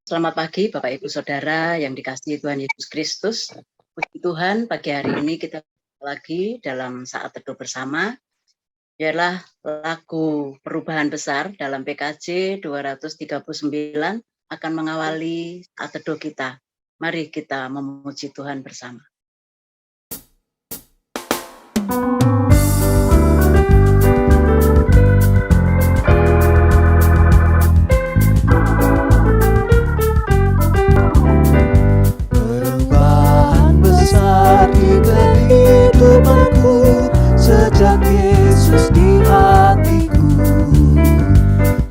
Selamat pagi Bapak Ibu Saudara yang dikasihi Tuhan Yesus Kristus. Puji Tuhan, pagi hari ini kita lagi dalam saat teduh bersama. Ialah lagu Perubahan Besar dalam PKJ 239 akan mengawali saat teduh kita. Mari kita memuji Tuhan bersama. Perubahan besar di kehidupanku sejak Yesus di hatiku.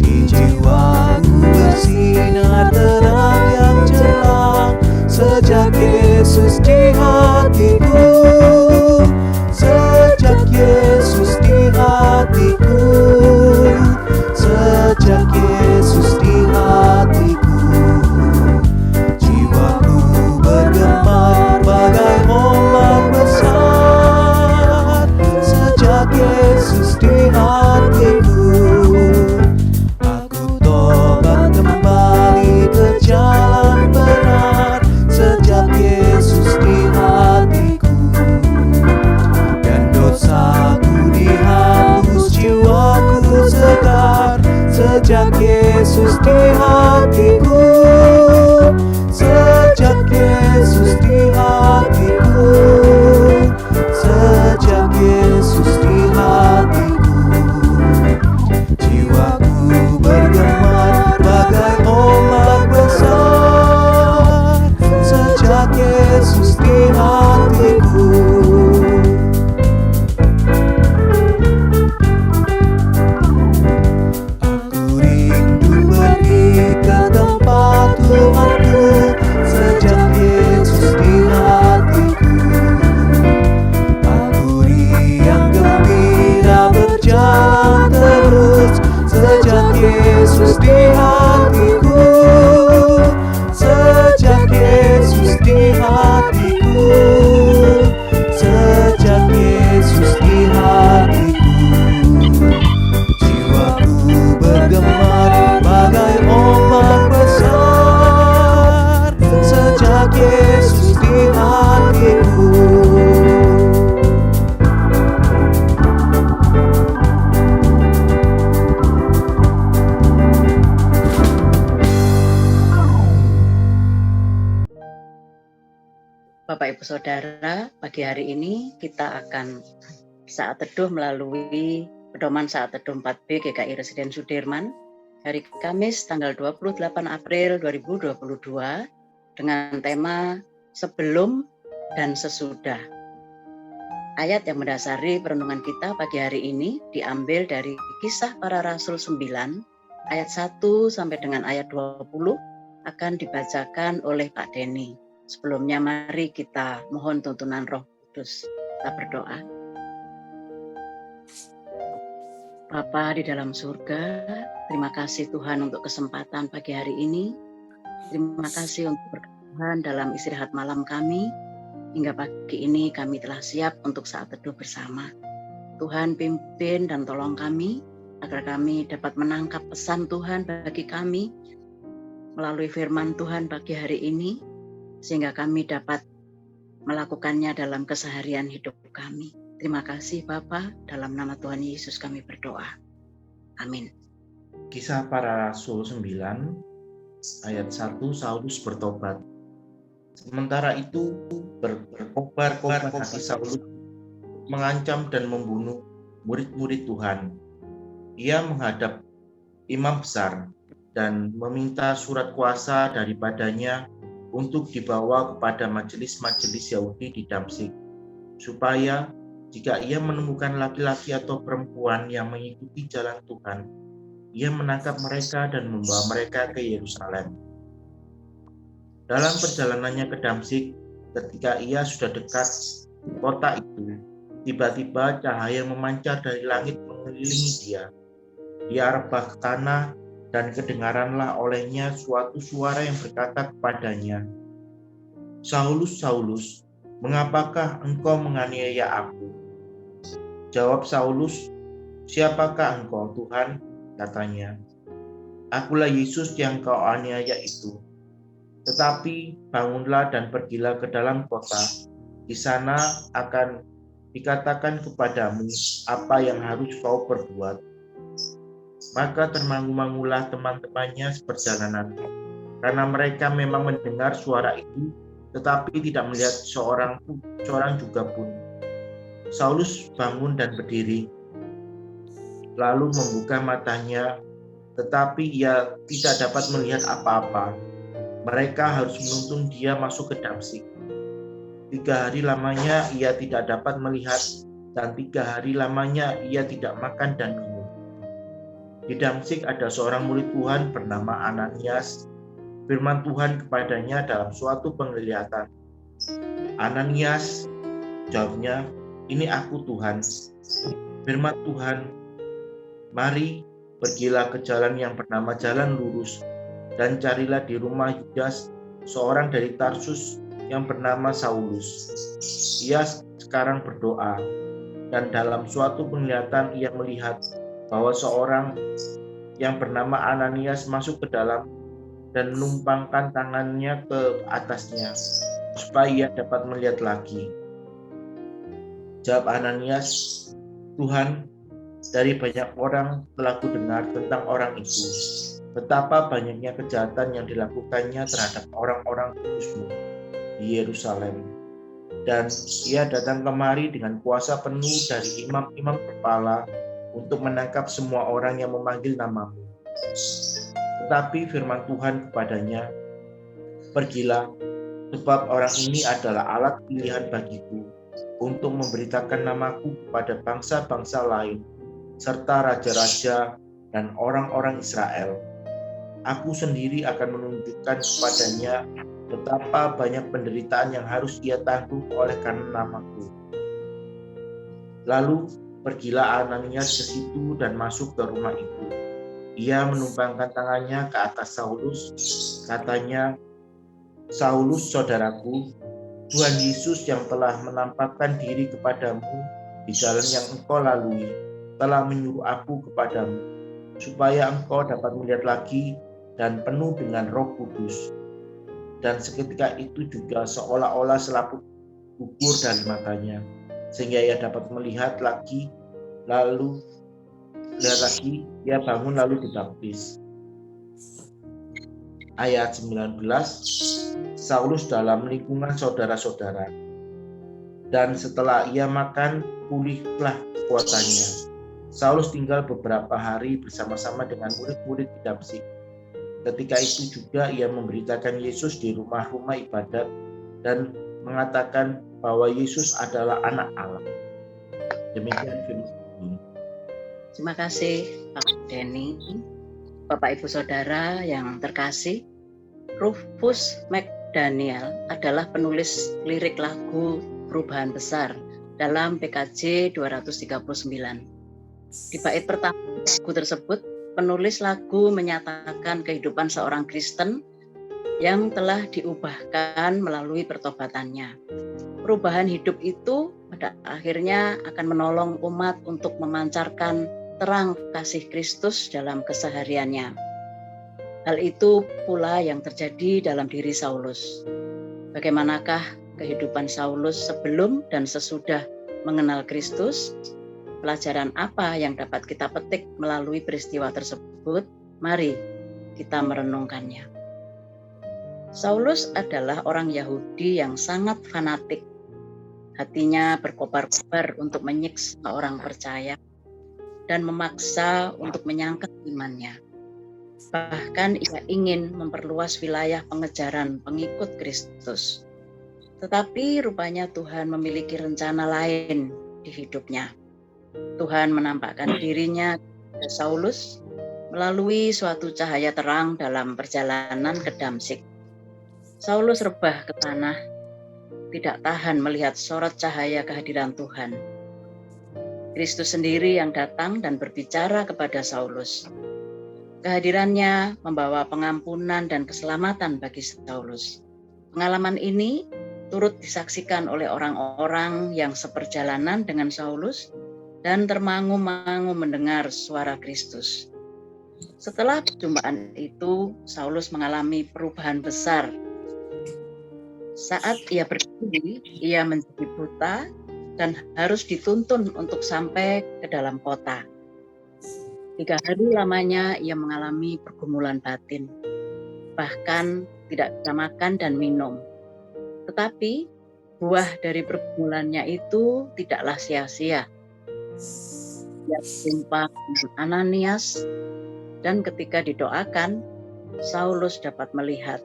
Di jiwaku bersinar terang yang cemerlang sejak Yesus di hatiku. Sejak Yesus di hatiku. Sejak Yesus di hatiku. Jiwaku bergema bagai ombak besar sejak Yesus di hatiku. Aku tobat kembali ke jalan benar sejak Yesus di hatiku. Dan dosaku dihapus, jiwaku segar sejak Yesus di hatiku. Sejak Yesus di hatiku. Sejak Yesus di hatiku. Jiwaku bergema bagai ombak besar sejak Yesus di hatiku. Aku rindu pergi ke tempat Tuhanku sejak Yesus di hatiku. Aku riang gembira berjalan terus sejak Yesus di hatiku. Sejak Yesus di hatiku. Sejak Yesus di hatiku. Jiwaku bergema bagai ombak besar sejak Yesus di hatiku. Bapak Ibu Saudara, pagi hari ini kita akan saat teduh melalui pedoman saat teduh 4B GKI Residen Sudirman hari Kamis tanggal 28 April 2022 dengan tema Sebelum dan Sesudah. Ayat yang mendasari perenungan kita pagi hari ini diambil dari Kisah Para Rasul 9 ayat 1 sampai dengan ayat 20 akan dibacakan oleh Pak Denny. Sebelumnya mari kita mohon tuntunan Roh Kudus. Kita berdoa. Bapa di dalam surga, terima kasih Tuhan untuk kesempatan pagi hari ini. Terima kasih untuk berkenan dalam istirahat malam kami. Hingga pagi ini kami telah siap untuk saat teduh bersama. Tuhan pimpin dan tolong kami agar kami dapat menangkap pesan Tuhan bagi kami melalui firman Tuhan pagi hari ini, sehingga kami dapat melakukannya dalam keseharian hidup kami. Terima kasih Bapa, dalam nama Tuhan Yesus kami berdoa. Amin. Kisah Para Rasul 9 ayat 1, Saulus bertobat. Sementara itu berkobar-kobar hati Saulus mengancam dan membunuh murid-murid Tuhan. Ia menghadap imam besar dan meminta surat kuasa daripadanya untuk dibawa kepada majelis-majelis Yahudi di Damsyik, supaya jika ia menemukan laki-laki atau perempuan yang mengikuti jalan Tuhan, ia menangkap mereka dan membawa mereka ke Yerusalem. Dalam perjalanannya ke Damsyik, ketika ia sudah dekat kota itu, tiba-tiba cahaya memancar dari langit mengelilingi dia. Dia rebah ke tanah dan kedengaranlah olehnya suatu suara yang berkata kepadanya, "Saulus, Saulus, mengapakah engkau menganiaya aku?" Jawab Saulus, "Siapakah engkau, Tuhan?" katanya. "Akulah Yesus yang kau aniaya itu." Tetapi bangunlah dan pergilah ke dalam kota. Di sana akan dikatakan kepadamu apa yang harus kau perbuat. Maka termangu-mangulah teman-temannya seperjalanan, karena mereka memang mendengar suara itu, tetapi tidak melihat seorang juga pun. Saulus bangun dan berdiri, lalu membuka matanya, tetapi ia tidak dapat melihat apa-apa. Mereka harus menuntun dia masuk ke Damsyik. 3 hari lamanya ia tidak dapat melihat, dan 3 hari lamanya ia tidak makan dan minum. Di Damsyik ada seorang murid Tuhan bernama Ananias. Firman Tuhan kepadanya dalam suatu penglihatan. "Ananias," jawabnya, "Ini aku, Tuhan." Firman Tuhan, "Mari, pergilah ke jalan yang bernama Jalan Lurus, dan carilah di rumah Yudas seorang dari Tarsus yang bernama Saulus. Ia sekarang berdoa, dan dalam suatu penglihatan ia melihat bahwa seorang yang bernama Ananias masuk ke dalam dan menumpangkan tangannya ke atasnya, supaya ia dapat melihat lagi." Jawab Ananias, "Tuhan, dari banyak orang telah kudengar tentang orang itu, betapa banyaknya kejahatan yang dilakukannya terhadap orang-orang kudus-Mu di Yerusalem. Dan ia datang kemari dengan kuasa penuh dari imam-imam kepala untuk menangkap semua orang yang memanggil nama-Mu. Tetapi firman Tuhan kepadanya, pergilah, sebab orang ini adalah alat pilihan bagiku untuk memberitakan namaku kepada bangsa-bangsa lain, serta raja-raja dan orang-orang Israel. Aku sendiri akan menunjukkan kepadanya betapa banyak penderitaan yang harus ia tanggung oleh karena namaku." Lalu pergilah Ananias ke situ dan masuk ke rumah itu. Ia menumpangkan tangannya ke atas Saulus, katanya, "Saulus, saudaraku, Tuhan Yesus yang telah menampakkan diri kepadamu di jalan yang engkau lalui, telah menyuruh aku kepadamu, supaya engkau dapat melihat lagi dan penuh dengan Roh Kudus." Dan seketika itu juga seolah-olah selaput gugur dari matanya, sehingga ia dapat melihat lagi, ia bangun lalu dibaptis. Ayat 19, Saulus dalam lingkungan saudara-saudara. Dan setelah ia makan, pulihlah kekuatannya. Saulus tinggal beberapa hari bersama-sama dengan murid-murid di Damsyik. Ketika itu juga ia memberitakan Yesus di rumah-rumah ibadat dan mengatakan bahwa Yesus adalah Anak Allah. Demikian firman Tuhan. Terima kasih Pak Denny. Bapak Ibu Saudara yang terkasih, Rufus McDaniel adalah penulis lirik lagu Perubahan Besar dalam PKJ 239. Di bait pertama lagu tersebut, penulis lagu menyatakan kehidupan seorang Kristen yang telah diubahkan melalui pertobatannya. Perubahan hidup itu pada akhirnya akan menolong umat untuk memancarkan terang kasih Kristus dalam kesehariannya. Hal itu pula yang terjadi dalam diri Saulus. Bagaimanakah kehidupan Saulus sebelum dan sesudah mengenal Kristus? Pelajaran apa yang dapat kita petik melalui peristiwa tersebut? Mari kita merenungkannya. Saulus adalah orang Yahudi yang sangat fanatik. Hatinya berkobar-kobar untuk menyiksa orang percaya dan memaksa untuk menyangkal imannya. Bahkan ia ingin memperluas wilayah pengejaran pengikut Kristus. Tetapi rupanya Tuhan memiliki rencana lain di hidupnya. Tuhan menampakkan dirinya kepada Saulus melalui suatu cahaya terang dalam perjalanan ke Damsyik. Saulus rebah ke tanah, tidak tahan melihat sorot cahaya kehadiran Tuhan. Kristus sendiri yang datang dan berbicara kepada Saulus. Kehadirannya membawa pengampunan dan keselamatan bagi Saulus. Pengalaman ini turut disaksikan oleh orang-orang yang seperjalanan dengan Saulus dan termangu-mangu mendengar suara Kristus. Setelah perjumpaan itu, Saulus mengalami perubahan besar Saat ia berdiri, ia menjadi buta dan harus dituntun untuk sampai ke dalam kota. 3 hari lamanya ia mengalami pergumulan batin, bahkan tidak bisa makan dan minum. Tetapi buah dari pergumulannya itu tidaklah sia-sia. Ia berjumpa dengan Ananias, dan ketika didoakan, Saulus dapat melihat.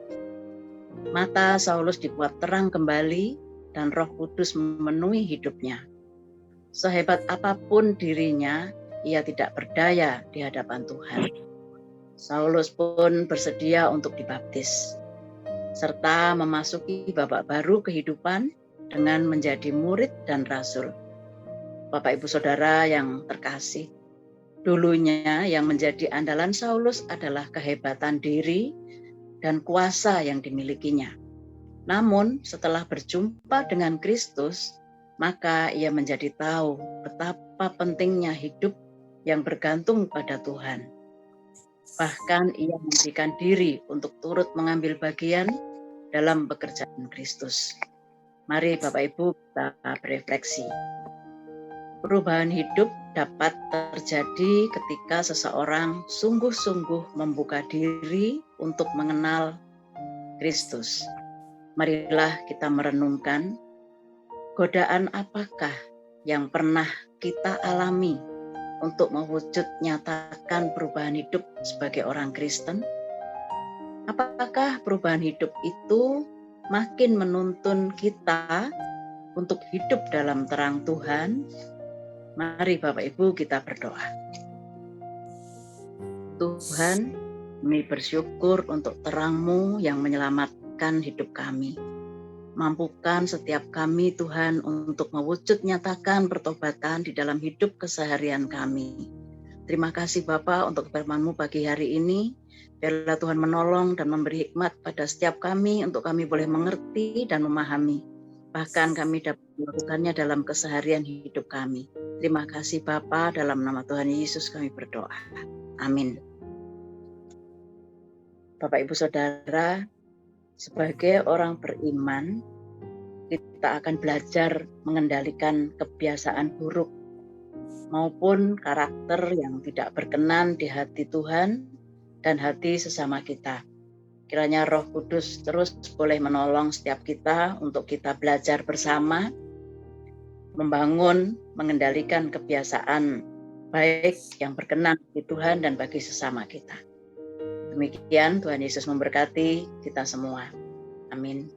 Mata Saulus dibuat terang kembali dan Roh Kudus memenuhi hidupnya. Sehebat apapun dirinya, ia tidak berdaya di hadapan Tuhan. Saulus pun bersedia untuk dibaptis, serta memasuki babak baru kehidupan dengan menjadi murid dan rasul. Bapak Ibu Saudara yang terkasih, dulunya yang menjadi andalan Saulus adalah kehebatan diri dan kuasa yang dimilikinya. Namun setelah berjumpa dengan Kristus, maka ia menjadi tahu betapa pentingnya hidup yang bergantung pada Tuhan. Bahkan ia memberikan diri untuk turut mengambil bagian dalam pekerjaan Kristus. Mari Bapak Ibu kita berefleksi. Perubahan hidup dapat terjadi ketika seseorang sungguh-sungguh membuka diri untuk mengenal Kristus. Marilah kita merenungkan, godaan apakah yang pernah kita alami untuk mewujud nyatakan perubahan hidup sebagai orang Kristen? Apakah perubahan hidup itu makin menuntun kita untuk hidup dalam terang Tuhan? Mari Bapak Ibu kita berdoa. Tuhan, kami bersyukur untuk terang-Mu yang menyelamatkan hidup kami. Mampukan setiap kami Tuhan untuk mewujud nyatakan pertobatan di dalam hidup keseharian kami. Terima kasih Bapa untuk firman-Mu pagi hari ini. Biarlah Tuhan menolong dan memberi hikmat pada setiap kami untuk kami boleh mengerti dan memahami. Bahkan kami dapat melakukannya dalam keseharian hidup kami. Terima kasih Bapa, dalam nama Tuhan Yesus kami berdoa. Amin. Bapak Ibu Saudara, sebagai orang beriman, kita akan belajar mengendalikan kebiasaan buruk maupun karakter yang tidak berkenan di hati Tuhan dan hati sesama kita. Kiranya Roh Kudus terus boleh menolong setiap kita untuk kita belajar bersama, membangun, mengendalikan kebiasaan baik yang berkenan di Tuhan dan bagi sesama kita. Demikian, Tuhan Yesus memberkati kita semua. Amin.